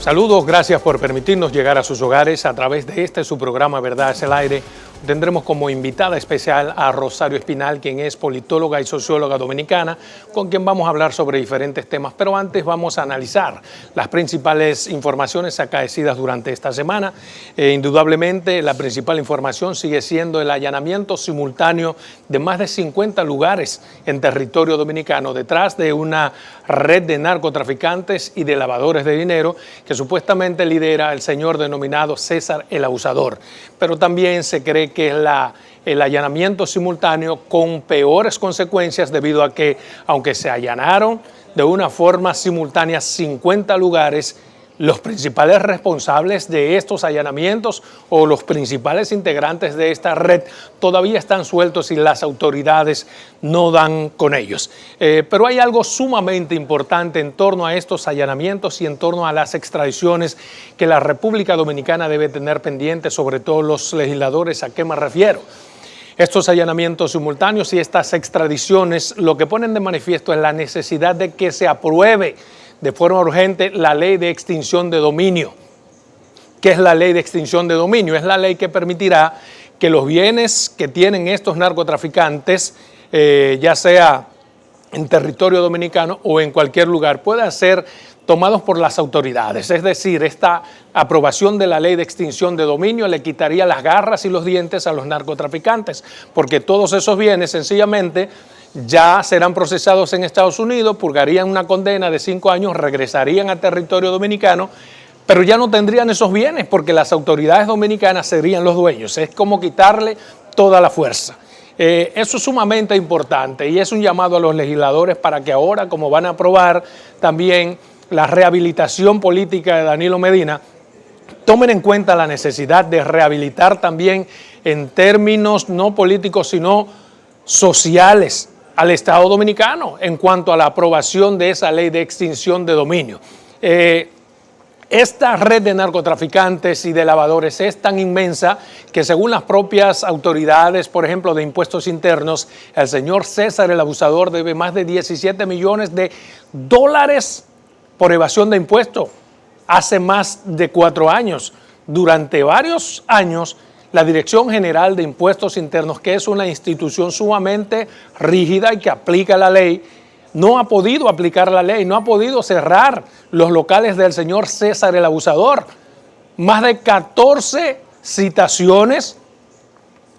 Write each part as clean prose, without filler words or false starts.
Saludos, gracias por permitirnos llegar a sus hogares a través de su programa Verdad es el Aire. Tendremos como invitada especial a Rosario Espinal, quien es politóloga y socióloga dominicana, con quien vamos a hablar sobre diferentes temas. Pero antes vamos a analizar las principales informaciones acaecidas durante esta semana. Indudablemente, la principal información sigue siendo el allanamiento simultáneo de más de 50 lugares en territorio dominicano detrás de una red de narcotraficantes y de lavadores de dinero que supuestamente lidera el señor denominado César el Abusador. Pero también se cree que es el allanamiento simultáneo con peores consecuencias debido a que, aunque se allanaron de una forma simultánea 50 lugares, los principales responsables de estos allanamientos o los principales integrantes de esta red todavía están sueltos y las autoridades no dan con ellos. Pero hay algo sumamente importante en torno a estos allanamientos y en torno a las extradiciones que la República Dominicana debe tener pendientes, sobre todo los legisladores. ¿A qué me refiero? Estos allanamientos simultáneos y estas extradiciones lo que ponen de manifiesto es la necesidad de que se apruebe de forma urgente la ley de extinción de dominio. ¿Qué es la ley de extinción de dominio? Es la ley que permitirá que los bienes que tienen estos narcotraficantes, ya sea en territorio dominicano o en cualquier lugar, puedan ser tomados por las autoridades. Es decir, esta aprobación de la ley de extinción de dominio le quitaría las garras y los dientes a los narcotraficantes, porque todos esos bienes sencillamente ya serán procesados en Estados Unidos, purgarían una condena de 5 años, regresarían a territorio dominicano, pero ya no tendrían esos bienes porque las autoridades dominicanas serían los dueños. Es como quitarle toda la fuerza. Eso es sumamente importante y es un llamado a los legisladores para que ahora, como van a aprobar también la rehabilitación política de Danilo Medina, tomen en cuenta la necesidad de rehabilitar también en términos no políticos, sino sociales, al Estado Dominicano en cuanto a la aprobación de esa ley de extinción de dominio. Esta red de narcotraficantes y de lavadores es tan inmensa que, según las propias autoridades, por ejemplo, de impuestos internos, el señor César el Abusador debe más de 17 millones de dólares por evasión de impuestos hace más de 4 años. Durante varios años, la Dirección General de Impuestos Internos, que es una institución sumamente rígida y que aplica la ley, no ha podido aplicar la ley, no ha podido cerrar los locales del señor César el Abusador. Más de 14 citaciones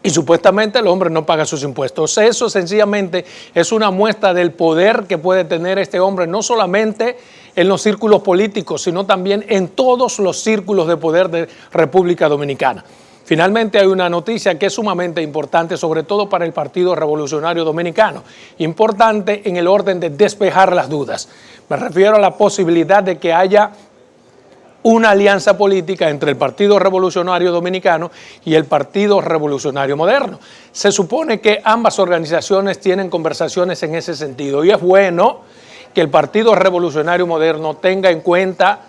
y supuestamente el hombre no paga sus impuestos. Eso sencillamente es una muestra del poder que puede tener este hombre, no solamente en los círculos políticos, sino también en todos los círculos de poder de República Dominicana. Finalmente hay una noticia que es sumamente importante, sobre todo para el Partido Revolucionario Dominicano. Importante en el orden de despejar las dudas. Me refiero a la posibilidad de que haya una alianza política entre el Partido Revolucionario Dominicano y el Partido Revolucionario Moderno. Se supone que ambas organizaciones tienen conversaciones en ese sentido y es bueno que el Partido Revolucionario Moderno tenga en cuenta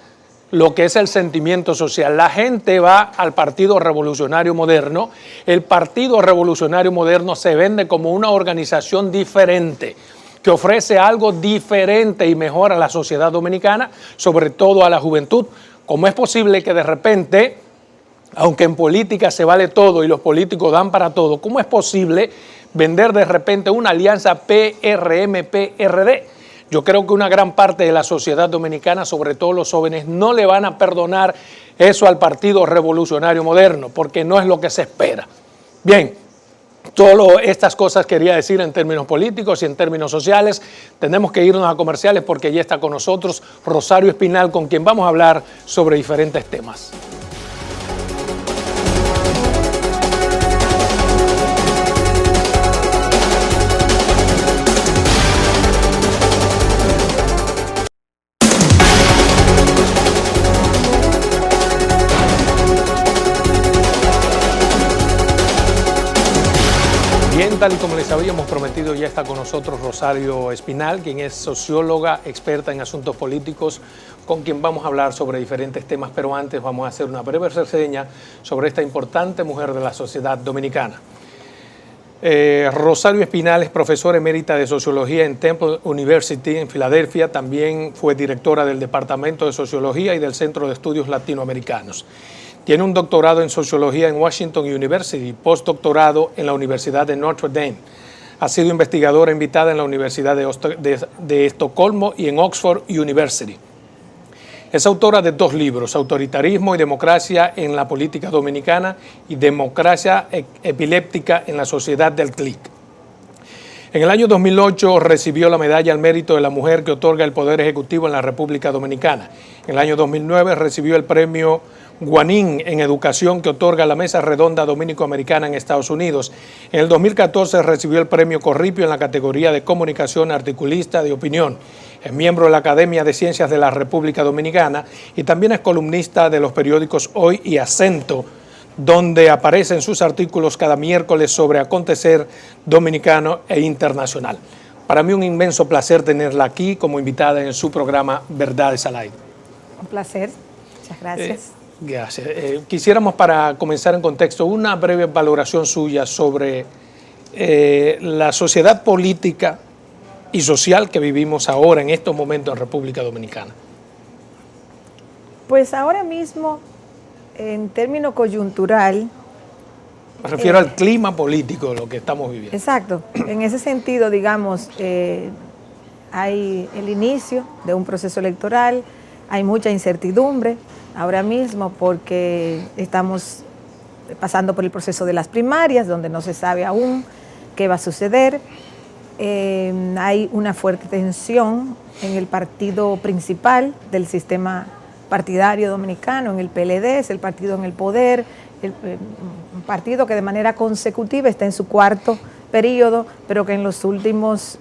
lo que es el sentimiento social. La gente va al Partido Revolucionario Moderno. El Partido Revolucionario Moderno se vende como una organización diferente, que ofrece algo diferente y mejor a la sociedad dominicana, sobre todo a la juventud. ¿Cómo es posible que de repente, aunque en política se vale todo y los políticos dan para todo, cómo es posible vender de repente una alianza PRM-PRD? Yo creo que una gran parte de la sociedad dominicana, sobre todo los jóvenes, no le van a perdonar eso al Partido Revolucionario Moderno, porque no es lo que se espera. Bien, todas estas cosas quería decir en términos políticos y en términos sociales. Tenemos que irnos a comerciales porque ya está con nosotros Rosario Espinal, con quien vamos a hablar sobre diferentes temas. Bien, tal y como les habíamos prometido, ya está con nosotros Rosario Espinal, quien es socióloga, experta en asuntos políticos, con quien vamos a hablar sobre diferentes temas, pero antes vamos a hacer una breve reseña sobre esta importante mujer de la sociedad dominicana. Rosario Espinal es profesora emérita de Sociología en Temple University en Filadelfia. También fue directora del Departamento de Sociología y del Centro de Estudios Latinoamericanos. Tiene un doctorado en Sociología en Washington University, postdoctorado en la Universidad de Notre Dame. Ha sido investigadora invitada en la Universidad de Estocolmo y en Oxford University. Es autora de 2 libros, Autoritarismo y Democracia en la Política Dominicana y Democracia Epiléptica en la Sociedad del Clic. En el año 2008 recibió la Medalla al Mérito de la Mujer que otorga el Poder Ejecutivo en la República Dominicana. En el año 2009 recibió el Premio Guanín en Educación que otorga la Mesa Redonda Dominico-Americana en Estados Unidos. En el 2014 recibió el Premio Corripio en la categoría de Comunicación Articulista de Opinión. Es miembro de la Academia de Ciencias de la República Dominicana y también es columnista de los periódicos Hoy y Acento, donde aparecen sus artículos cada miércoles sobre acontecer dominicano e internacional. Para mí un inmenso placer tenerla aquí como invitada en su programa Verdades al Aire. Un placer, muchas gracias. Gracias. Quisiéramos, para comenzar en contexto, una breve valoración suya sobre la sociedad política y social que vivimos ahora en estos momentos en República Dominicana. Pues ahora mismo, en términos coyuntural... Me refiero al clima político, lo que estamos viviendo. Exacto. En ese sentido, digamos, hay el inicio de un proceso electoral, hay mucha incertidumbre ahora mismo porque estamos pasando por el proceso de las primarias, donde no se sabe aún qué va a suceder. Hay una fuerte tensión en el partido principal del sistema partidario dominicano, en el PLD, es el partido en el poder, un partido que de manera consecutiva está en su 4º periodo, pero que en los últimos,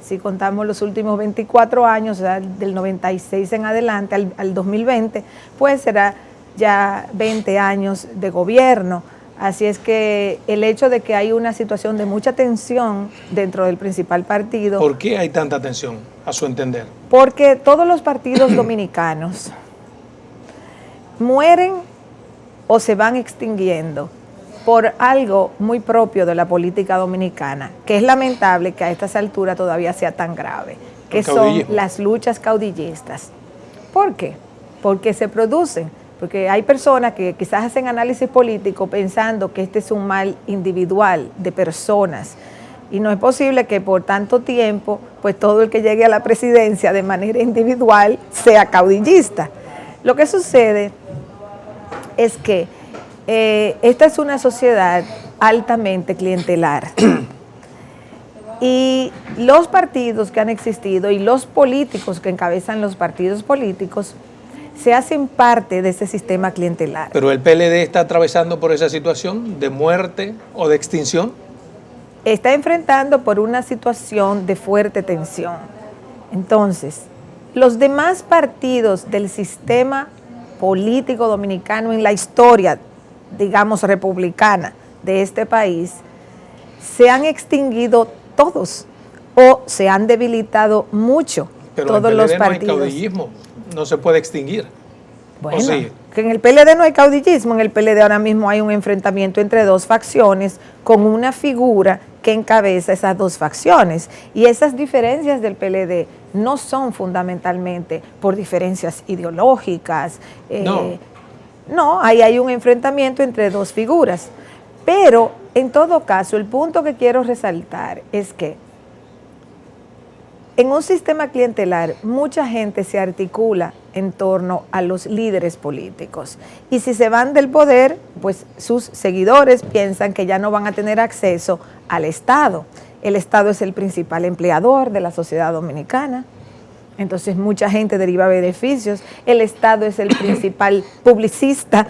si contamos los últimos 24 años, o sea, del 96 en adelante al 2020, pues será ya 20 años de gobierno. Así es que el hecho de que hay una situación de mucha tensión dentro del principal partido... ¿Por qué hay tanta tensión, a su entender? Porque todos los partidos dominicanos mueren o se van extinguiendo por algo muy propio de la política dominicana, que es lamentable que a estas alturas todavía sea tan grave, que son las luchas caudillistas. ¿Por qué? Porque se producen. Porque hay personas que quizás hacen análisis político pensando que este es un mal individual de personas y no es posible que por tanto tiempo pues todo el que llegue a la presidencia de manera individual sea caudillista. Lo que sucede es que esta es una sociedad altamente clientelar y los partidos que han existido y los políticos que encabezan los partidos políticos se hacen parte de ese sistema clientelar. ¿Pero el PLD está atravesando por esa situación de muerte o de extinción? Está enfrentando por una situación de fuerte tensión. Entonces, los demás partidos del sistema político dominicano en la historia, digamos, republicana de este país, se han extinguido todos o se han debilitado mucho. Pero todos en el PLD los partidos. No hay caudillismo, no se puede extinguir. Bueno, que en el PLD no hay caudillismo, en el PLD ahora mismo hay un enfrentamiento entre 2 facciones con una figura que encabeza esas 2 facciones. Y esas diferencias del PLD no son fundamentalmente por diferencias ideológicas. No, ahí hay un enfrentamiento entre 2 figuras. Pero, en todo caso, el punto que quiero resaltar es que en un sistema clientelar, mucha gente se articula en torno a los líderes políticos. Y si se van del poder, pues sus seguidores piensan que ya no van a tener acceso al Estado. El Estado es el principal empleador de la sociedad dominicana. Entonces mucha gente deriva beneficios. El Estado es el principal publicista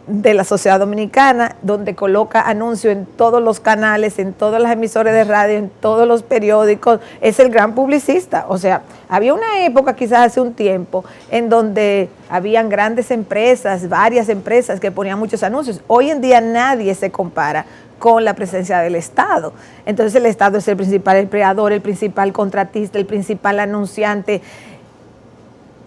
de la sociedad dominicana, donde coloca anuncios en todos los canales, en todas las emisoras de radio, en todos los periódicos, es el gran publicista. O sea, había una época, quizás hace un tiempo, en donde habían grandes empresas, varias empresas que ponían muchos anuncios. Hoy en día nadie se compara con la presencia del Estado. Entonces el Estado es el principal empleador, el principal contratista, el principal anunciante.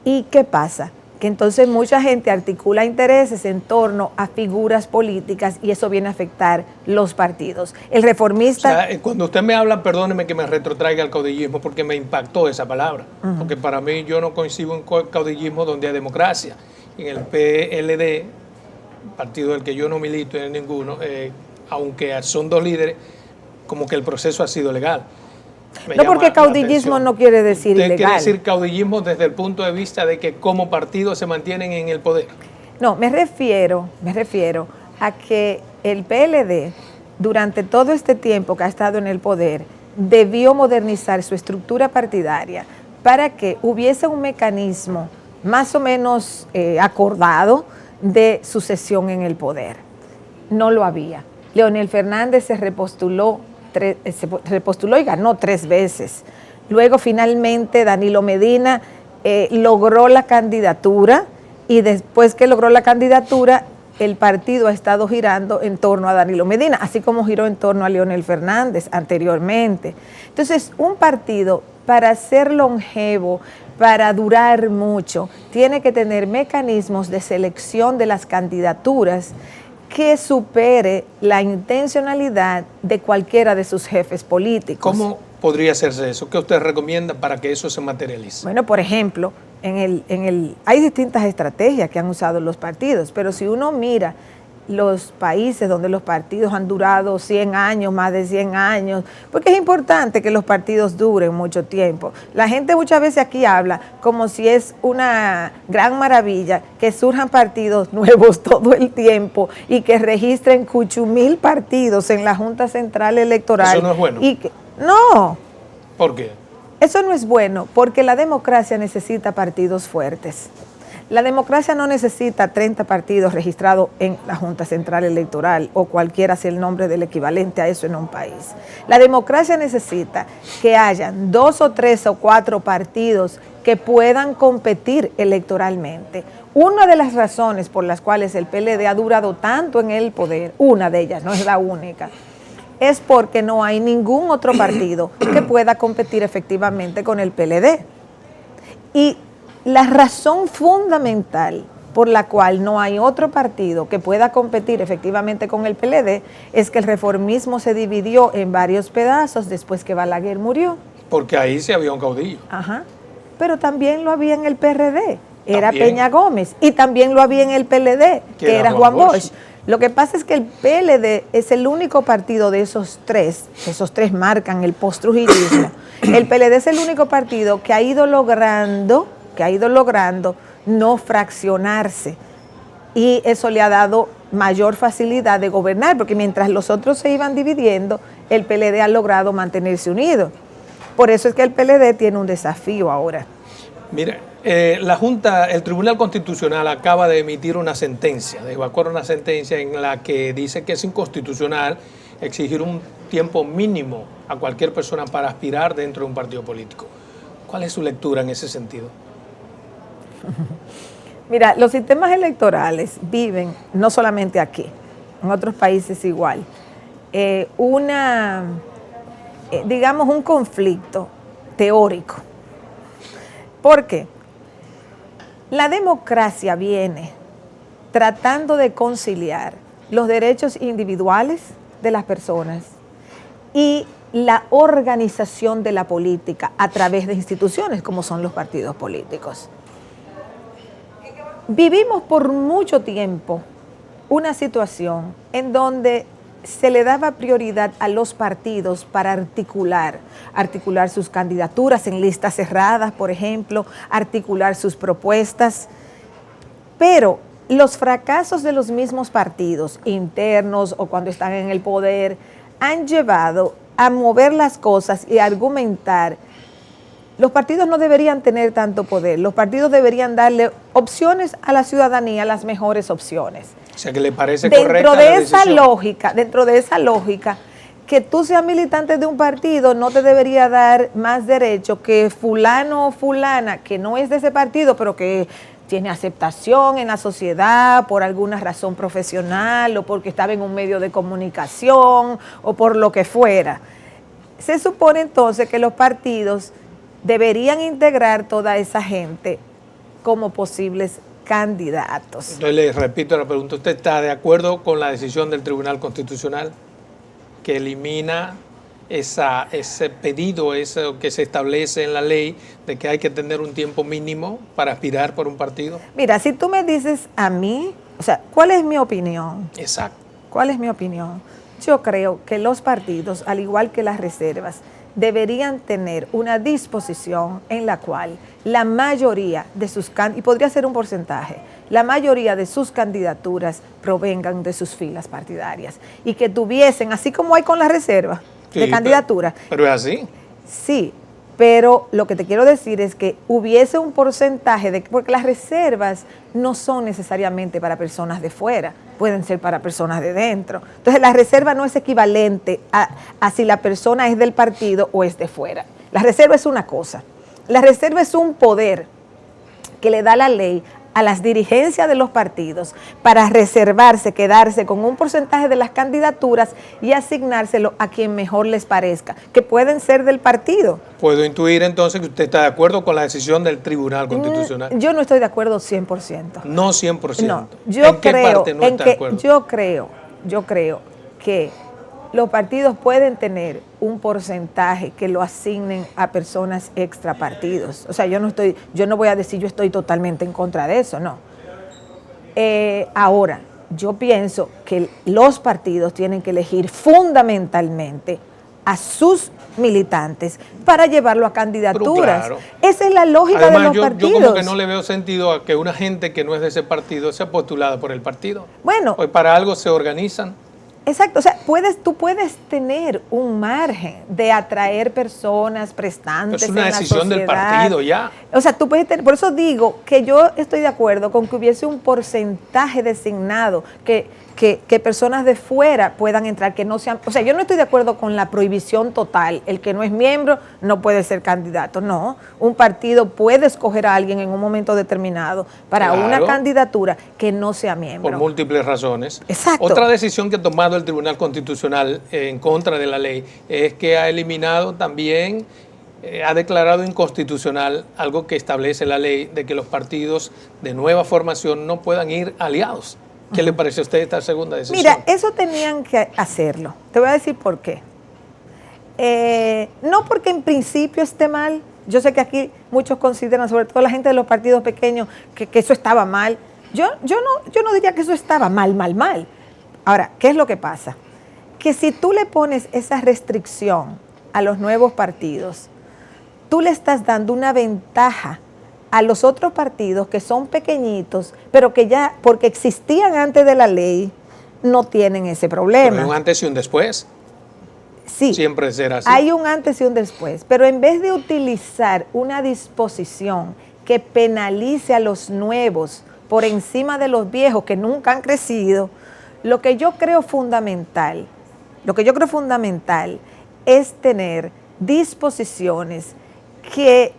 ¿Y qué pasa? que entonces mucha gente articula intereses en torno a figuras políticas y eso viene a afectar los partidos. El reformista... O sea, cuando usted me habla, perdóneme que me retrotraiga al caudillismo, porque me impactó esa palabra. Porque para mí yo no coincido en caudillismo donde hay democracia. En el PLD, partido del que yo no milito en ninguno, aunque son dos líderes, como que el proceso ha sido legal. No, porque caudillismo no quiere decir ¿Usted ilegal. quiere decir caudillismo desde el punto de vista de que como partido se mantienen en el poder? No, me refiero a que el PLD, durante todo este tiempo que ha estado en el poder, debió modernizar su estructura partidaria para que hubiese un mecanismo más o menos acordado de sucesión en el poder. No lo había. Leonel Fernández se repostuló y ganó 3 veces. Luego finalmente Danilo Medina logró la candidatura y después que logró la candidatura el partido ha estado girando en torno a Danilo Medina, así como giró en torno a Leonel Fernández anteriormente. Entonces, un partido para ser longevo, para durar mucho, tiene que tener mecanismos de selección de las candidaturas que supere la intencionalidad de cualquiera de sus jefes políticos. ¿Cómo podría hacerse eso? ¿Qué usted recomienda para que eso se materialice? Bueno, por ejemplo, hay distintas estrategias que han usado los partidos, pero si uno mira los países donde los partidos han durado 100 años, más de 100 años, porque es importante que los partidos duren mucho tiempo. La gente muchas veces aquí habla como si es una gran maravilla que surjan partidos nuevos todo el tiempo y que registren 8,000 partidos en la Junta Central Electoral. Eso no es bueno. No. ¿Por qué? Eso no es bueno porque la democracia necesita partidos fuertes. La democracia no necesita 30 partidos registrados en la Junta Central Electoral o cualquiera sea el nombre del equivalente a eso en un país. La democracia necesita que hayan 2 o 3 o 4 partidos que puedan competir electoralmente. Una de las razones por las cuales el PLD ha durado tanto en el poder, una de ellas, no es la única, es porque no hay ningún otro partido que pueda competir efectivamente con el PLD. Y la razón fundamental por la cual no hay otro partido que pueda competir efectivamente con el PLD es que el reformismo se dividió en varios pedazos después que Balaguer murió. Porque ahí sí había un caudillo. Ajá. Pero también lo había en el PRD, era También. Peña Gómez, y también lo había en el PLD, que era Juan Bosch. Lo que pasa es que el PLD es el único partido de esos tres marcan el postrujillismo. El PLD es el único partido que ha ido logrando no fraccionarse, y eso le ha dado mayor facilidad de gobernar, porque mientras los otros se iban dividiendo, el PLD ha logrado mantenerse unido. Por eso es que el PLD tiene un desafío ahora. Mira, el Tribunal Constitucional acaba de emitir una sentencia, de evacuar una sentencia en la que dice que es inconstitucional exigir un tiempo mínimo a cualquier persona para aspirar dentro de un partido político. ¿Cuál es su lectura en ese sentido? Mira, los sistemas electorales viven, no solamente aquí, en otros países igual, digamos un conflicto teórico. ¿Por qué? La democracia viene tratando de conciliar los derechos individuales de las personas y la organización de la política a través de instituciones como son los partidos políticos. Vivimos por mucho tiempo una situación en donde se le daba prioridad a los partidos para articular sus candidaturas en listas cerradas, por ejemplo, articular sus propuestas, pero los fracasos de los mismos partidos internos o cuando están en el poder han llevado a mover las cosas y a argumentar. Los partidos no deberían tener tanto poder, los partidos deberían darle opciones a la ciudadanía, las mejores opciones. O sea, que le parece correcta la decisión. Dentro de esa lógica, que tú seas militante de un partido no te debería dar más derecho que fulano o fulana que no es de ese partido, pero que tiene aceptación en la sociedad por alguna razón profesional o porque estaba en un medio de comunicación o por lo que fuera. Se supone entonces que los partidos deberían integrar toda esa gente como posibles candidatos. Entonces le repito la pregunta, ¿usted está de acuerdo con la decisión del Tribunal Constitucional que elimina ese pedido, eso que se establece en la ley de que hay que tener un tiempo mínimo para aspirar por un partido? Mira, si tú me dices a mí, o sea, ¿cuál es mi opinión? Exacto. ¿Cuál es mi opinión? Yo creo que los partidos, al igual que las reservas, deberían tener una disposición en la cual la mayoría de sus y podría ser un porcentaje, la mayoría de sus candidaturas provengan de sus filas partidarias y que tuviesen, así como hay con la reserva de candidatura. Pero es así. Sí, pero lo que te quiero decir es que hubiese un porcentaje de, porque las reservas no son necesariamente para personas de fuera, pueden ser para personas de dentro. Entonces la reserva no es equivalente a si la persona es del partido o es de fuera. La reserva es una cosa. La reserva es un poder que le da la ley a las dirigencias de los partidos para reservarse, quedarse con un porcentaje de las candidaturas y asignárselo a quien mejor les parezca, que pueden ser del partido. Puedo intuir entonces que usted está de acuerdo con la decisión del Tribunal Constitucional. Yo no estoy de acuerdo 100%. No 100%. No, ¿En qué parte no está de acuerdo? Yo creo que los partidos pueden tener un porcentaje que lo asignen a personas extra partidos. O sea, yo no voy a decir yo estoy totalmente en contra de eso, no. Ahora, yo pienso que los partidos tienen que elegir fundamentalmente a sus militantes para llevarlo a candidaturas. Claro. Esa es la lógica. Además, de los partidos. Yo como que no le veo sentido a que una gente que no es de ese partido sea postulada por el partido. Bueno. Pues para algo se organizan. Exacto, o sea, tú puedes tener un margen de atraer personas prestantes. Es una decisión del partido ya. O sea, tú puedes tener, por eso digo que yo estoy de acuerdo con que hubiese un porcentaje designado que personas de fuera puedan entrar, que no sean, o sea, yo no estoy de acuerdo con la prohibición total, el que no es miembro no puede ser candidato, no, un partido puede escoger a alguien en un momento determinado para una candidatura que no sea miembro. Por múltiples razones. Exacto. Otra decisión que ha tomado el Tribunal Constitucional en contra de la ley es que ha eliminado también, ha declarado inconstitucional algo que establece la ley de que los partidos de nueva formación no puedan ir aliados. ¿Qué le parece a usted esta segunda decisión? Mira, eso tenían que hacerlo. Te voy a decir por qué. No porque en principio esté mal. Yo sé que aquí muchos consideran, sobre todo la gente de los partidos pequeños, que eso estaba mal. Yo no diría que eso estaba mal. Ahora, ¿qué es lo que pasa? Que si tú le pones esa restricción a los nuevos partidos, tú le estás dando una ventaja a los otros partidos que son pequeñitos, pero que ya, porque existían antes de la ley, no tienen ese problema. Pero hay un antes y un después. Sí. Siempre será así. Hay un antes y un después, pero en vez de utilizar una disposición que penalice a los nuevos por encima de los viejos que nunca han crecido, lo que yo creo fundamental es tener disposiciones que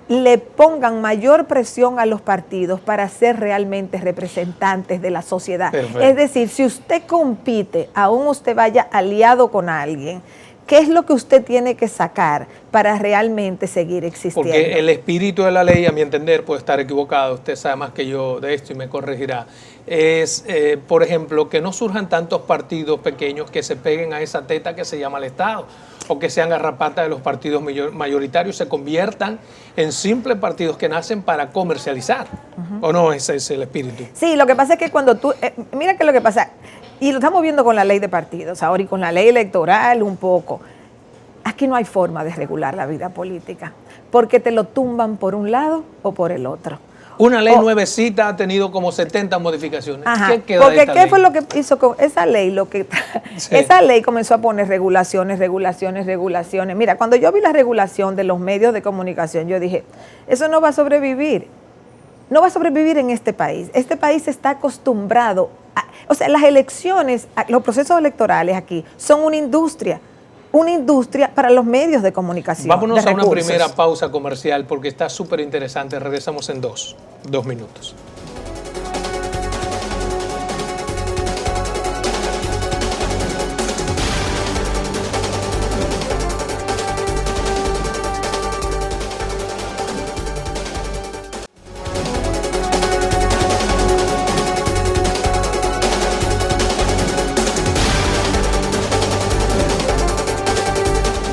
le pongan mayor presión a los partidos para ser realmente representantes de la sociedad. Perfecto. Es decir, si usted compite, aún usted vaya aliado con alguien, ¿qué es lo que usted tiene que sacar para realmente seguir existiendo? Porque el espíritu de la ley, a mi entender, puede estar equivocado, usted sabe más que yo de esto y me corregirá, es, por ejemplo, que no surjan tantos partidos pequeños que se peguen a esa teta que se llama el Estado, o que sean garrapatas de los partidos mayoritarios, se conviertan en simples partidos que nacen para comercializar. ¿O no? Ese es el espíritu. Sí, lo que pasa es que cuando tú, mira que lo que pasa, y lo estamos viendo con la ley de partidos ahora y con la ley electoral un poco, aquí no hay forma de regular la vida política, porque te lo tumban por un lado o por el otro. Una ley nuevecita ha tenido como 70 modificaciones. Ajá, ¿Qué queda porque de esta ¿qué ley? fue lo que hizo con esa ley? Sí. Esa ley comenzó a poner regulaciones. Mira, cuando yo vi la regulación de los medios de comunicación, yo dije, eso no va a sobrevivir. No va a sobrevivir en este país. Este país está acostumbrado o sea, las elecciones, los procesos electorales aquí son una industria para los medios de comunicación. Vámonos a una primera pausa comercial porque está súper interesante. Regresamos en dos minutos.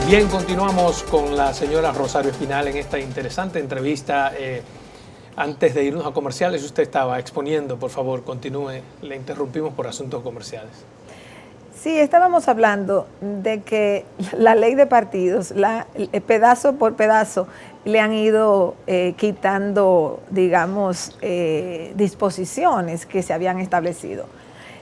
Bien, continuamos con la señora Rosario Espinal en esta interesante entrevista. Antes de irnos a comerciales, usted estaba exponiendo, por favor, continúe. Le interrumpimos por asuntos comerciales. Sí, estábamos hablando de que la ley de partidos, pedazo por pedazo, le han ido quitando, digamos, disposiciones que se habían establecido.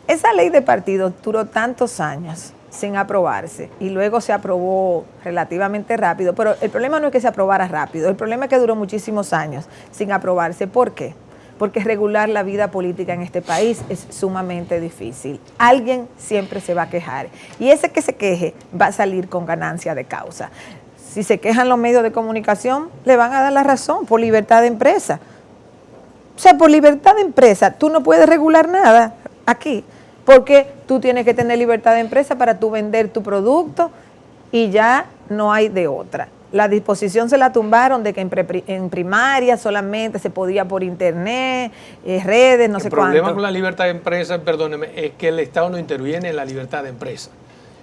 Esa ley de partidos duró tantos años sin aprobarse y luego se aprobó relativamente rápido, pero el problema no es que se aprobara rápido, el problema es que duró muchísimos años sin aprobarse. ¿Por qué? Porque regular la vida política en este país es sumamente difícil. Alguien siempre se va a quejar y ese que se queje va a salir con ganancia de causa. Si se quejan los medios de comunicación, le van a dar la razón por libertad de empresa. O sea, por libertad de empresa, tú no puedes regular nada aquí, porque tú tienes que tener libertad de empresa para tú vender tu producto y ya no hay de otra. La disposición se la tumbaron de que en primaria solamente se podía por internet, redes, no sé cuánto. El problema con la libertad de empresa, perdóneme, es que el Estado no interviene en la libertad de empresa.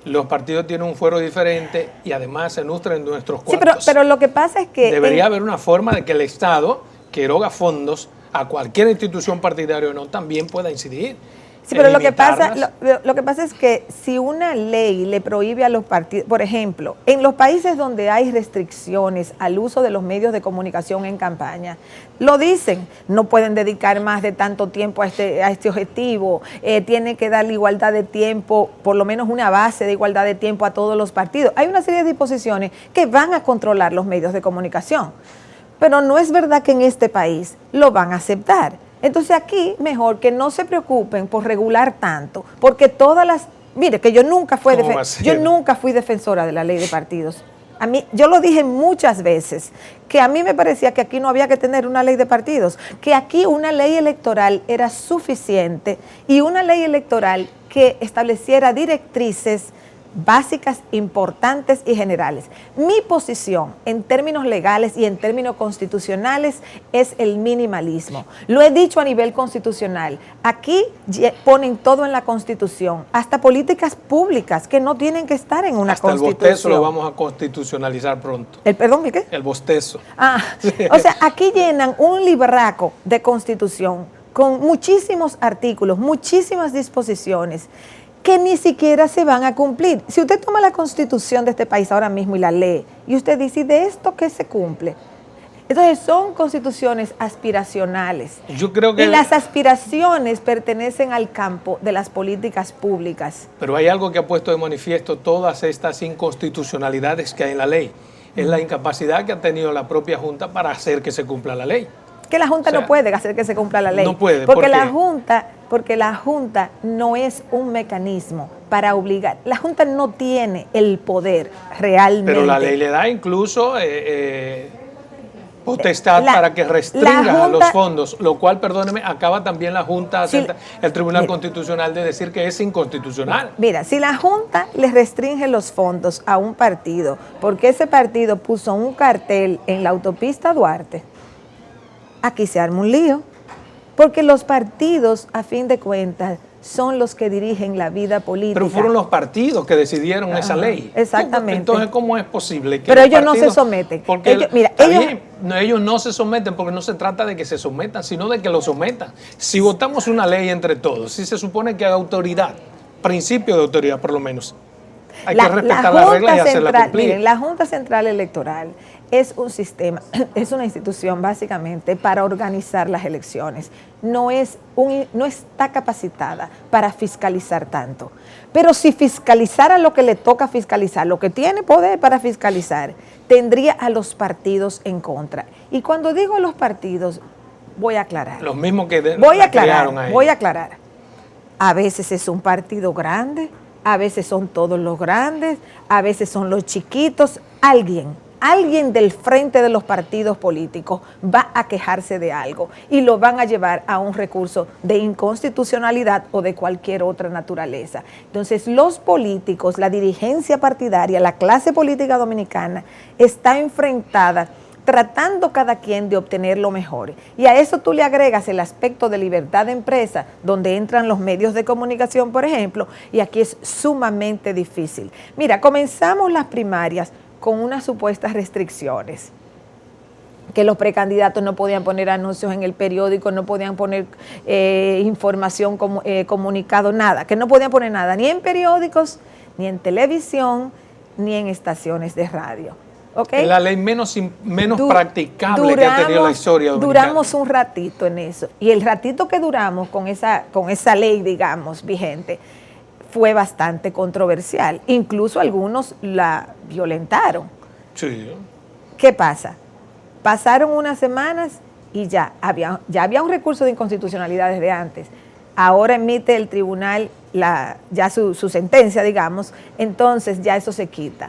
Los partidos tienen un fuero diferente y además se nutren de nuestros cuartos. Sí, pero lo que pasa es que... Debería haber una forma de que el Estado, que eroga fondos a cualquier institución partidaria o no, también pueda incidir. Sí, pero lo que pasa es que si una ley le prohíbe a los partidos, por ejemplo, en los países donde hay restricciones al uso de los medios de comunicación en campaña, lo dicen, no pueden dedicar más de tanto tiempo a este objetivo, tienen que darle igualdad de tiempo, por lo menos una base de igualdad de tiempo a todos los partidos. Hay una serie de disposiciones que van a controlar los medios de comunicación, pero no es verdad que en este país lo van a aceptar. Entonces aquí mejor que no se preocupen por regular tanto, porque todas las... Mire, que yo nunca fui defensora de la ley de partidos. A mí, yo lo dije muchas veces, que a mí me parecía que aquí no había que tener una ley de partidos, que aquí una ley electoral era suficiente y una ley electoral que estableciera directrices básicas, importantes y generales. Mi posición en términos legales y en términos constitucionales es el minimalismo. Lo he dicho a nivel constitucional. Aquí ponen todo en la Constitución, hasta políticas públicas que no tienen que estar en una Constitución. Hasta el bostezo lo vamos a constitucionalizar pronto. ¿Perdón, qué? El bostezo. O sea, aquí llenan un libraco de Constitución con muchísimos artículos, muchísimas disposiciones que ni siquiera se van a cumplir. Si usted toma la Constitución de este país ahora mismo y la lee, y usted dice, ¿y de esto qué se cumple? Entonces son constituciones aspiracionales. Yo creo que... Y las aspiraciones pertenecen al campo de las políticas públicas. Pero hay algo que ha puesto de manifiesto todas estas inconstitucionalidades que hay en la ley. Es la incapacidad que ha tenido la propia Junta para hacer que se cumpla la ley. Que la Junta no puede hacer que se cumpla la ley. No puede, porque la Junta no es un mecanismo para obligar. La Junta no tiene el poder realmente. Pero la ley le da incluso potestad para que restringa los fondos, lo cual, perdóneme, acaba también la Junta, el Tribunal Constitucional de decir que es inconstitucional. Mira, si la Junta le restringe los fondos a un partido, porque ese partido puso un cartel en la autopista Duarte, aquí se arma un lío, porque los partidos, a fin de cuentas, son los que dirigen la vida política. Pero fueron los partidos que decidieron esa ley. Exactamente. Entonces, ¿cómo es posible que pero ellos no se someten? Porque ellos no se someten porque no se trata de que se sometan, sino de que lo sometan. Si votamos una ley entre todos, si se supone que hay autoridad, principio de autoridad por lo menos, hay que respetar las reglas y hacerlas cumplir. Miren, la Junta Central Electoral es un sistema, es una institución básicamente para organizar las elecciones. No está capacitada para fiscalizar tanto. Pero si fiscalizara lo que le toca fiscalizar, lo que tiene poder para fiscalizar, tendría a los partidos en contra. Y cuando digo los partidos, voy a aclarar. Los mismos que voy a aclarar. A veces es un partido grande, a veces son todos los grandes, a veces son los chiquitos. Alguien del frente de los partidos políticos va a quejarse de algo y lo van a llevar a un recurso de inconstitucionalidad o de cualquier otra naturaleza. Entonces, los políticos, la dirigencia partidaria, la clase política dominicana está enfrentada tratando cada quien de obtener lo mejor. Y a eso tú le agregas el aspecto de libertad de empresa, donde entran los medios de comunicación, por ejemplo, y aquí es sumamente difícil. Mira, comenzamos las primarias con unas supuestas restricciones, que los precandidatos no podían poner anuncios en el periódico, no podían poner información, comunicado, nada, que no podían poner nada, ni en periódicos, ni en televisión, ni en estaciones de radio. ¿Okay? La ley menos practicable que ha tenido la historia dominicana. Duramos un ratito en eso, y el ratito que duramos con esa ley, digamos, vigente, fue bastante controversial. Incluso algunos la violentaron. Sí. ¿Qué pasa? Pasaron unas semanas y ya había un recurso de inconstitucionalidad desde antes. Ahora emite el tribunal ya su sentencia, digamos, entonces ya eso se quita.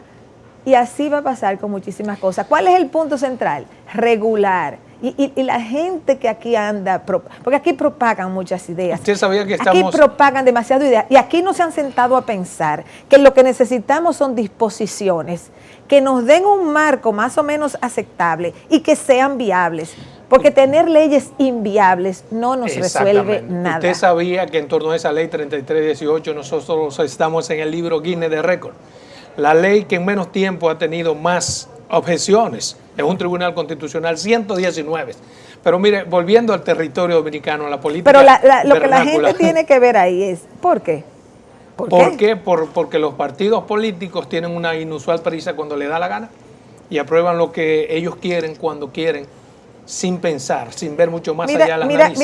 Y así va a pasar con muchísimas cosas. ¿Cuál es el punto central? Regular. Y la gente que aquí anda, porque aquí propagan muchas ideas. Usted sabía que Aquí propagan demasiadas ideas. Y aquí no se han sentado a pensar que lo que necesitamos son disposiciones que nos den un marco más o menos aceptable y que sean viables. Porque tener leyes inviables no nos resuelve nada. Usted sabía que en torno a esa ley 3318 nosotros estamos en el libro Guinness de Récord. La ley que en menos tiempo ha tenido más objeciones es un tribunal constitucional, 119. Pero mire, volviendo al territorio dominicano, a la política. Pero lo que la gente tiene que ver ahí es, ¿por qué? ¿Por qué? Porque los partidos políticos tienen una inusual prisa cuando le da la gana y aprueban lo que ellos quieren cuando quieren, sin pensar, sin ver mucho más allá de las narices.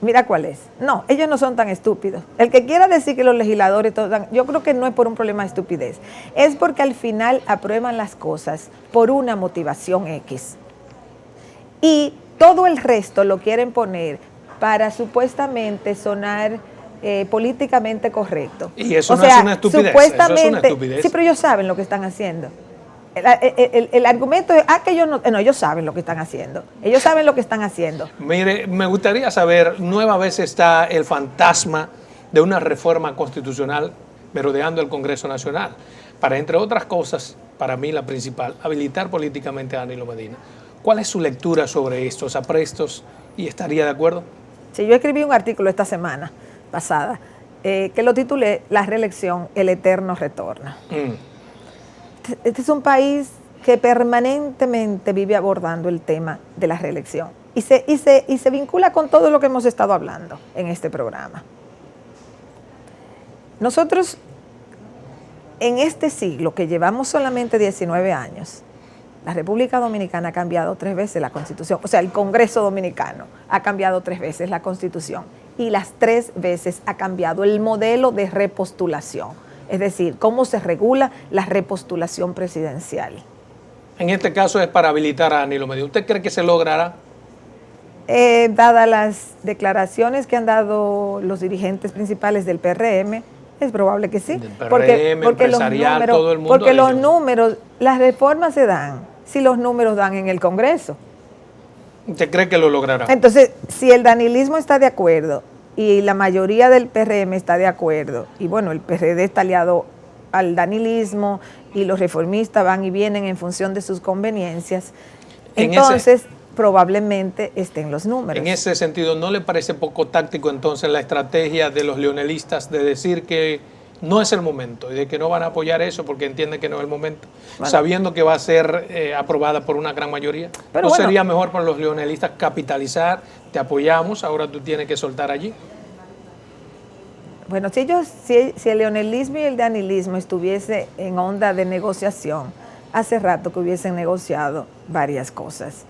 Mira cuál es. No, ellos no son tan estúpidos. El que quiera decir que los legisladores, yo creo que no es por un problema de estupidez. Es porque al final aprueban las cosas por una motivación X. Y todo el resto lo quieren poner para supuestamente sonar políticamente correcto. Y eso no es una estupidez. Supuestamente, eso es una estupidez. Sí, pero ellos saben lo que están haciendo. El argumento es que ellos no, ellos saben lo que están haciendo. Ellos saben lo que están haciendo. Mire, me gustaría saber, nueva vez está el fantasma de una reforma constitucional merodeando el Congreso Nacional, para, entre otras cosas, para mí la principal, habilitar políticamente a Danilo Medina. ¿Cuál es su lectura sobre estos aprestos y estaría de acuerdo? Sí, yo escribí un artículo esta semana pasada que lo titulé La reelección, el eterno retorno. Este es un país que permanentemente vive abordando el tema de la reelección y se vincula con todo lo que hemos estado hablando en este programa. Nosotros, en este siglo, que llevamos solamente 19 años, la República Dominicana ha cambiado 3 veces la Constitución. O sea, el Congreso Dominicano ha cambiado 3 veces la Constitución y las 3 veces ha cambiado el modelo de repostulación. Es decir, cómo se regula la repostulación presidencial. En este caso es para habilitar a Danilo Medina. ¿Usted cree que se logrará? Dadas las declaraciones que han dado los dirigentes principales del PRM, es probable que sí. Del PRM, empresarial, todo el mundo. Porque los números, las reformas se dan si los números dan en el Congreso. ¿Usted cree que lo logrará? Entonces, si el danilismo está de acuerdo y la mayoría del PRM está de acuerdo, y bueno, el PRD está aliado al danilismo y los reformistas van y vienen en función de sus conveniencias, entonces probablemente estén los números. En ese sentido, ¿no le parece poco táctico entonces la estrategia de los leonelistas de decir que no es el momento y de que no van a apoyar eso porque entienden que no es el momento, bueno, sabiendo que va a ser aprobada por una gran mayoría? Pero ¿no sería mejor para los leonelistas capitalizar, te apoyamos, ahora tú tienes que soltar allí? Bueno, si el leonelismo y el danilismo estuviese en onda de negociación, hace rato que hubiesen negociado varias cosas.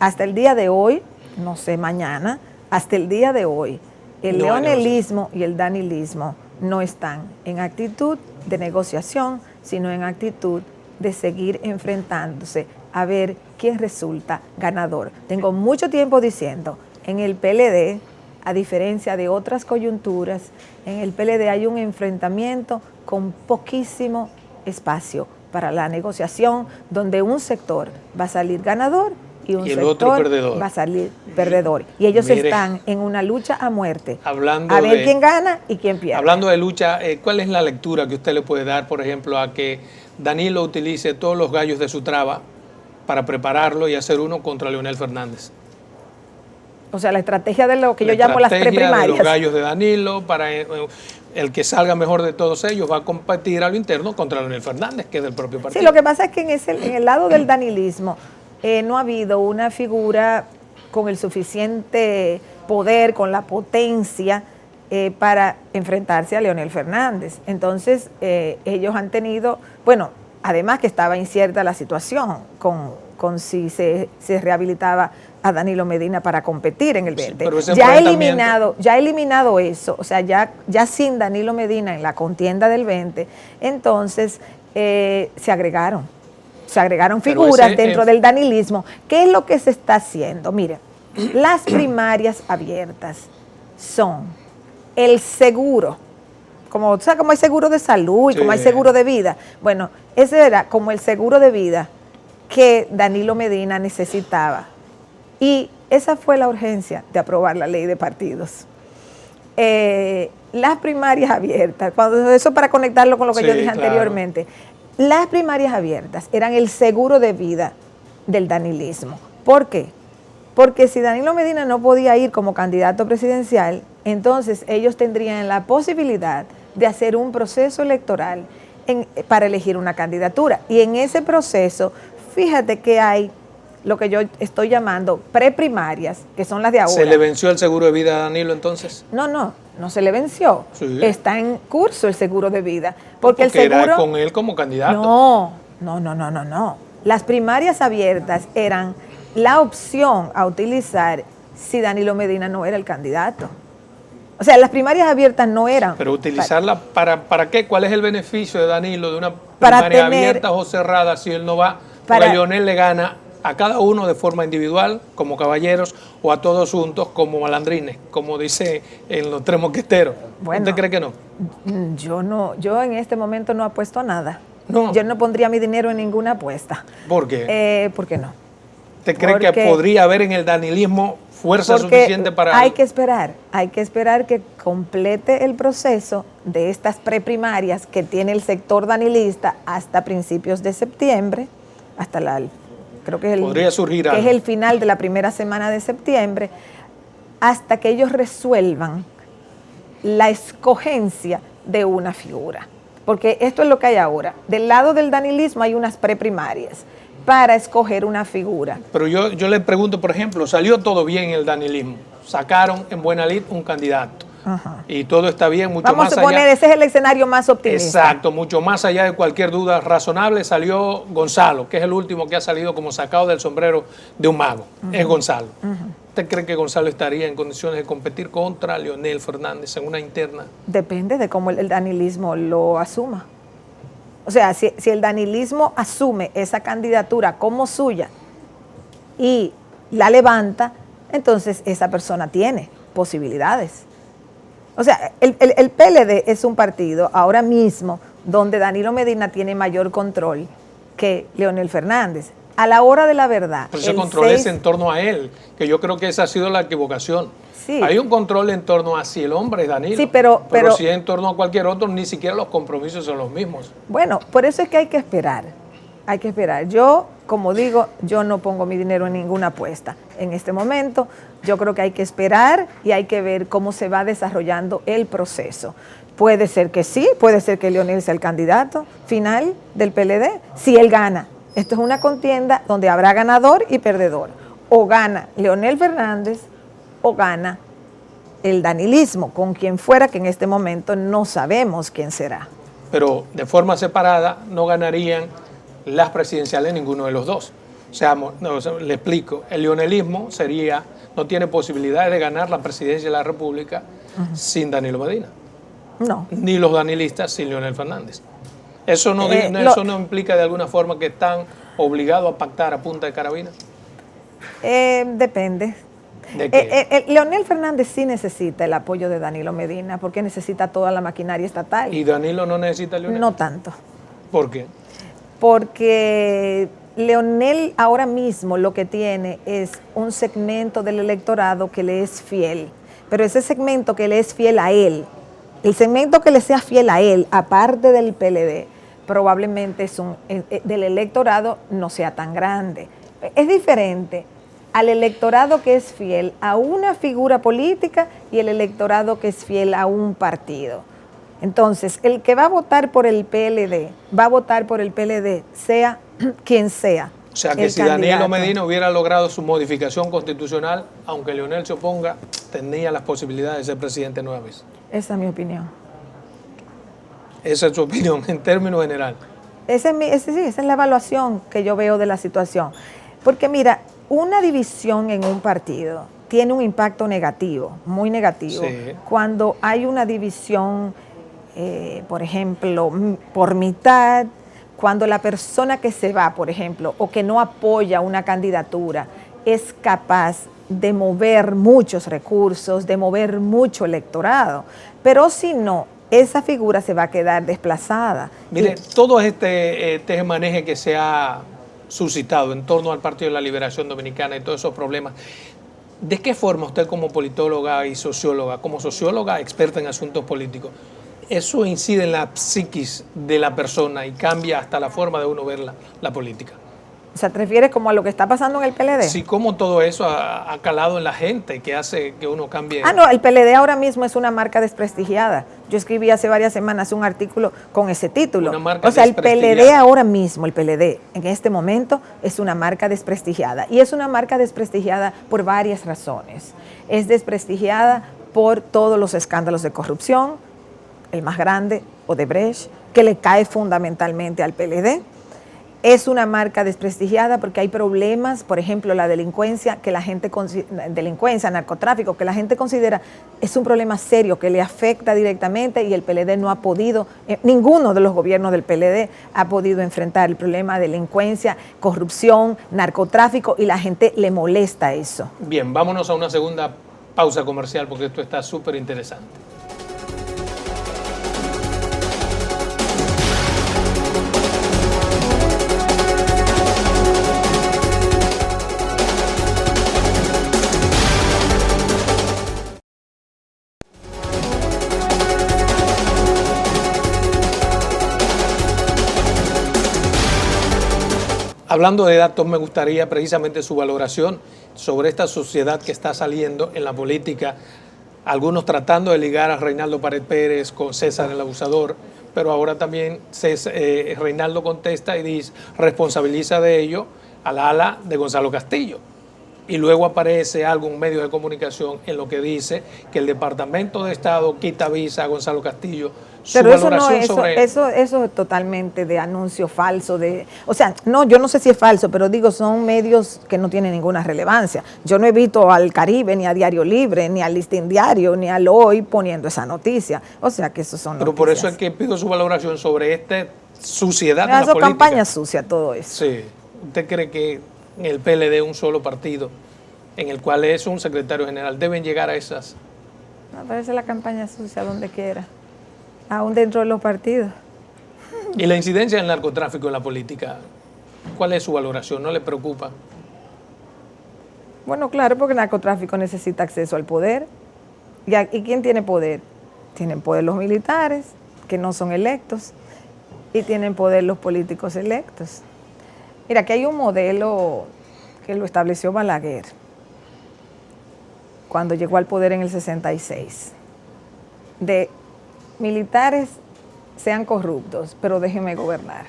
Hasta el día de hoy, no sé mañana, hasta el día de hoy, el leonelismo y el danilismo no están en actitud de negociación, sino en actitud de seguir enfrentándose a ver quién resulta ganador. Tengo mucho tiempo diciendo, en el PLD, a diferencia de otras coyunturas, en el PLD hay un enfrentamiento con poquísimo espacio para la negociación, donde un sector va a salir ganador y un sector va a salir perdedor. Y ellos están en una lucha a muerte, a ver quién gana y quién pierde. Hablando de lucha, ¿cuál es la lectura que usted le puede dar, por ejemplo, a que Danilo utilice todos los gallos de su traba para prepararlo y hacer uno contra Leonel Fernández? O sea, la estrategia de lo que yo llamo las preprimarias. De los gallos de Danilo, para el que salga mejor de todos ellos va a competir a lo interno contra Leonel Fernández, que es del propio partido. Sí, lo que pasa es que en el lado del danilismo no ha habido una figura con el suficiente poder, con la potencia para enfrentarse a Leonel Fernández. Entonces, ellos han tenido, bueno, además que estaba incierta la situación con si se rehabilitaba a Danilo Medina para competir en el 20. Sí, ya ha eliminado eso, o sea, ya sin Danilo Medina en la contienda del 20, entonces se agregaron figuras dentro del danilismo. ¿Qué es lo que se está haciendo? Mire, las primarias abiertas son el seguro, como hay seguro de salud y como hay seguro de vida. Bueno, ese era como el seguro de vida que Danilo Medina necesitaba. Y esa fue la urgencia de aprobar la ley de partidos. Las primarias abiertas, eso para conectarlo con lo que yo dije anteriormente, las primarias abiertas eran el seguro de vida del danilismo. ¿Por qué? Porque si Danilo Medina no podía ir como candidato presidencial, entonces ellos tendrían la posibilidad de hacer un proceso electoral para elegir una candidatura. Y en ese proceso, fíjate que hay lo que yo estoy llamando preprimarias, que son las de ahora. ¿Se le venció el seguro de vida a Danilo entonces? No se le venció. Sí. Está en curso el seguro de vida. Porque el seguro era con él como candidato. No. Las primarias abiertas eran la opción a utilizar si Danilo Medina no era el candidato. O sea, las primarias abiertas no eran. Pero utilizarla ¿para qué? ¿Cuál es el beneficio de Danilo de una primaria abierta o cerrada si él no va? Porque Leonel le gana a cada uno de forma individual, como caballeros, o a todos juntos como malandrines, como dice en Los Tres Mosqueteros. Bueno, ¿usted cree que no? Yo en este momento no apuesto a nada. No. Yo no pondría mi dinero en ninguna apuesta. ¿Por qué? ¿Por qué no? ¿Usted cree que podría haber en el danilismo fuerza suficiente para...? Hay que esperar que complete el proceso de estas preprimarias que tiene el sector danilista hasta principios de septiembre, hasta creo que es el final de la primera semana de septiembre, hasta que ellos resuelvan la escogencia de una figura. Porque esto es lo que hay ahora. Del lado del danilismo hay unas preprimarias para escoger una figura. Pero yo le pregunto, por ejemplo, salió todo bien en el danilismo, sacaron en buena lid un candidato. Ajá. Y todo está bien, mucho Vamos más allá. Vamos a suponer, ese es el escenario más optimista. Exacto, mucho más allá de cualquier duda razonable, salió Gonzalo, que es el último que ha salido como sacado del sombrero de un mago, es Gonzalo. ¿Usted cree que Gonzalo estaría en condiciones de competir contra Leonel Fernández en una interna? Depende de cómo el danilismo lo asuma. O sea, si el danilismo asume esa candidatura como suya y la levanta, entonces esa persona tiene posibilidades. O sea, el PLD es un partido ahora mismo donde Danilo Medina tiene mayor control que Leonel Fernández. A la hora de la verdad. Pero ese control es en torno a él, que yo creo que esa ha sido la equivocación. Sí. Hay un control en torno a si el hombre es Danilo, sí, pero si es en torno a cualquier otro, ni siquiera los compromisos son los mismos. Bueno, por eso es que hay que esperar. Hay que esperar. Yo, como digo, yo no pongo mi dinero en ninguna apuesta. En este momento, yo creo que hay que esperar y hay que ver cómo se va desarrollando el proceso. Puede ser que sí, puede ser que Leonel sea el candidato final del PLD, si él gana. Esto es una contienda donde habrá ganador y perdedor. O gana Leonel Fernández o gana el danilismo, con quien fuera, que en este momento no sabemos quién será. Pero de forma separada no ganarían las presidenciales ninguno de los dos. O sea, le explico, el leonelismo no tiene posibilidades de ganar la presidencia de la República sin Danilo Medina. No. Ni los danilistas sin Leonel Fernández. ¿Eso no implica de alguna forma que están obligados a pactar a punta de carabina? Depende. ¿De qué? Leonel Fernández sí necesita el apoyo de Danilo Medina porque necesita toda la maquinaria estatal. ¿Y Danilo no necesita a Leonel? No tanto. ¿Por qué? Porque Leonel ahora mismo lo que tiene es un segmento del electorado que le es fiel, pero ese segmento que le es fiel a él, el segmento que le sea fiel a él, aparte del PLD, probablemente del electorado no sea tan grande. Es diferente al electorado que es fiel a una figura política y el electorado que es fiel a un partido. Entonces, el que va a votar por el PLD, va a votar por el PLD, sea quien sea. O sea que si Danilo Medina hubiera logrado su modificación constitucional, aunque Leonel se oponga, tenía las posibilidades de ser presidente nueva vez. Esa es mi opinión. Esa es su opinión en términos generales. Esa es la evaluación que yo veo de la situación. Porque mira, una división en un partido tiene un impacto negativo, muy negativo. Sí. Cuando hay una división, por ejemplo, por mitad, cuando la persona que se va, por ejemplo, o que no apoya una candidatura, es capaz de mover muchos recursos, de mover mucho electorado. Pero si no, esa figura se va a quedar desplazada. Mire, todo este tejemaneje que se ha suscitado en torno al Partido de la Liberación Dominicana y todos esos problemas, ¿de qué forma usted como politóloga y socióloga, como socióloga experta en asuntos políticos, eso incide en la psiquis de la persona y cambia hasta la forma de uno ver la política? O sea, ¿te refieres como a lo que está pasando en el PLD? Sí, cómo todo eso ha calado en la gente, que hace que uno cambie. No, el PLD ahora mismo es una marca desprestigiada. Yo escribí hace varias semanas un artículo con ese título. Una marca o sea, el desprestigiada. PLD ahora mismo, el PLD, en este momento, es una marca desprestigiada. Y es una marca desprestigiada por varias razones. Es desprestigiada por todos los escándalos de corrupción, el más grande, Odebrecht, que le cae fundamentalmente al PLD. Es una marca desprestigiada porque hay problemas, por ejemplo, la delincuencia, narcotráfico, que la gente considera es un problema serio que le afecta directamente y el PLD no ha podido, ninguno de los gobiernos del PLD ha podido enfrentar el problema de delincuencia, corrupción, narcotráfico y la gente le molesta eso. Bien, vámonos a una segunda pausa comercial porque esto está súper interesante. Hablando de datos, me gustaría precisamente su valoración sobre esta sociedad que está saliendo en la política, algunos tratando de ligar a Reinaldo Pared Pérez con César el Abusador, pero ahora también Reinaldo contesta y dice, responsabiliza de ello al ala de Gonzalo Castillo. Y luego aparece algún medio de comunicación en lo que dice que el Departamento de Estado quita visa a Gonzalo Castillo. Pero eso es totalmente de anuncio falso. Yo no sé si es falso, pero digo, son medios que no tienen ninguna relevancia. Yo no he visto al Caribe, ni a Diario Libre, ni al Listín Diario, ni al Hoy poniendo esa noticia. O sea que esos son Pero noticias. Por eso es que pido su valoración sobre esta suciedad de la política. Campaña sucia, todo eso. Sí. ¿Usted cree que en el PLD, un solo partido, en el cual es un secretario general, deben llegar a esas? No, pero esa es la campaña sucia donde quiera, aún dentro de los partidos. ¿Y la incidencia del narcotráfico en la política? ¿Cuál es su valoración? ¿No le preocupa? Bueno, claro, porque el narcotráfico necesita acceso al poder. ¿Y quién tiene poder? Tienen poder los militares, que no son electos, y tienen poder los políticos electos. Mira, que hay un modelo que lo estableció Balaguer cuando llegó al poder en el 66, de militares sean corruptos, pero déjenme gobernar.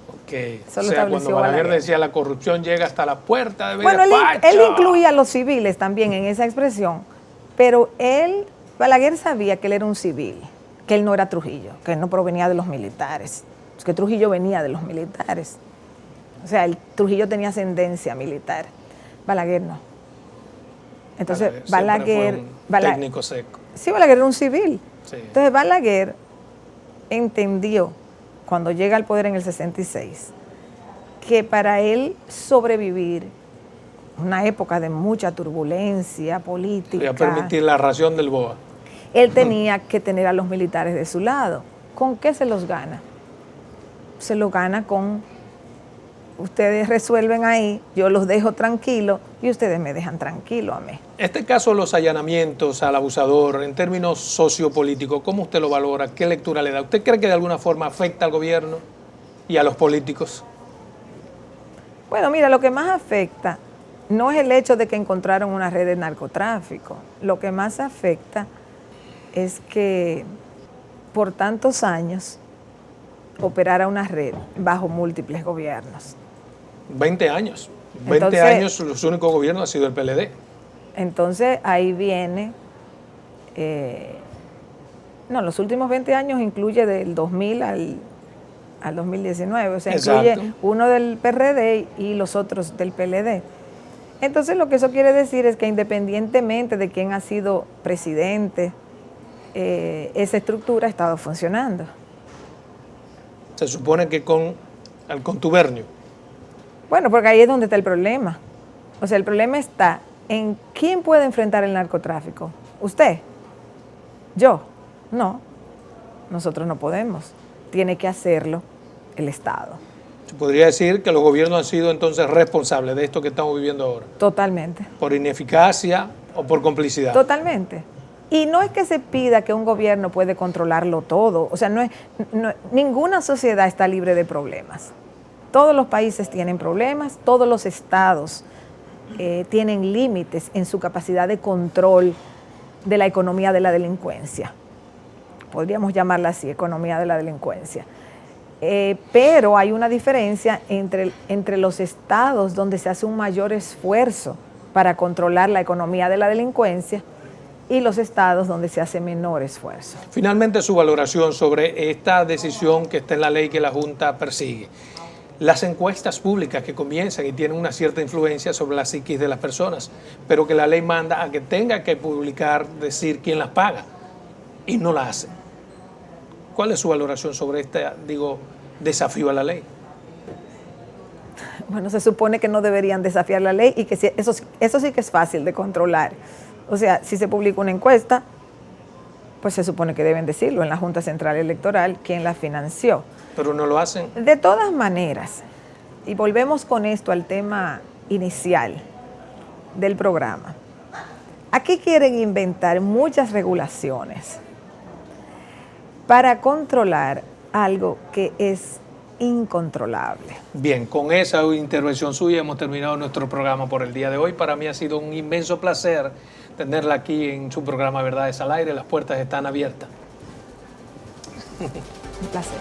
Ok, Eso o lo sea, cuando estableció Balaguer decía la corrupción llega hasta la puerta de Bueno, él incluía a los civiles también en esa expresión, pero Balaguer sabía que él era un civil, que él no era Trujillo, que él no provenía de los militares, que Trujillo venía de los militares. O sea, Trujillo tenía ascendencia militar, Balaguer no. Entonces, Balaguer fue un técnico seco. Sí, Balaguer era un civil. Sí. Entonces, Balaguer entendió, cuando llega al poder en el 66, que para él sobrevivir una época de mucha turbulencia política, y a permitir la ración del BOA. Él tenía que tener a los militares de su lado. ¿Con qué se los gana? Se los gana con: ustedes resuelven ahí, yo los dejo tranquilos y ustedes me dejan tranquilo a mí. Este caso de los allanamientos al abusador, en términos sociopolíticos, ¿cómo usted lo valora? ¿Qué lectura le da? ¿Usted cree que de alguna forma afecta al gobierno y a los políticos? Bueno, mira, lo que más afecta no es el hecho de que encontraron una red de narcotráfico. Lo que más afecta es que por tantos años operara una red bajo múltiples gobiernos. 20 años. 20 Entonces, años los únicos gobiernos ha sido el PLD. Entonces ahí viene, los últimos 20 años incluye del 2000 al 2019, o sea, Exacto. incluye uno del PRD y los otros del PLD. Entonces lo que eso quiere decir es que independientemente de quién ha sido presidente, esa estructura ha estado funcionando. Se supone que con el contubernio. Bueno, porque ahí es donde está el problema. O sea, el problema está en quién puede enfrentar el narcotráfico. ¿Usted? ¿Yo? No. Nosotros no podemos. Tiene que hacerlo el Estado. Se podría decir que los gobiernos han sido entonces responsables de esto que estamos viviendo ahora. Totalmente. Por ineficacia o por complicidad. Totalmente. Y no es que se pida que un gobierno puede controlarlo todo. O sea, ninguna sociedad está libre de problemas. Todos los países tienen problemas, todos los estados tienen límites en su capacidad de control de la economía de la delincuencia. Podríamos llamarla así, economía de la delincuencia. Pero hay una diferencia entre los estados donde se hace un mayor esfuerzo para controlar la economía de la delincuencia y los estados donde se hace menor esfuerzo. Finalmente, su valoración sobre esta decisión que está en la ley que la Junta persigue. Las encuestas públicas que comienzan y tienen una cierta influencia sobre la psiquis de las personas, pero que la ley manda a que tenga que publicar, decir quién las paga, y no la hacen. ¿Cuál es su valoración sobre este, desafío a la ley? Bueno, se supone que no deberían desafiar la ley y que eso sí que es fácil de controlar. O sea, si se publica una encuesta, pues se supone que deben decirlo en la Junta Central Electoral quién la financió. Pero no lo hacen. De todas maneras, y volvemos con esto al tema inicial del programa, aquí quieren inventar muchas regulaciones para controlar algo que es incontrolable. Bien, con esa intervención suya hemos terminado nuestro programa por el día de hoy. Para mí ha sido un inmenso placer tenerla aquí en su programa Verdades al Aire. Las puertas están abiertas. Un placer.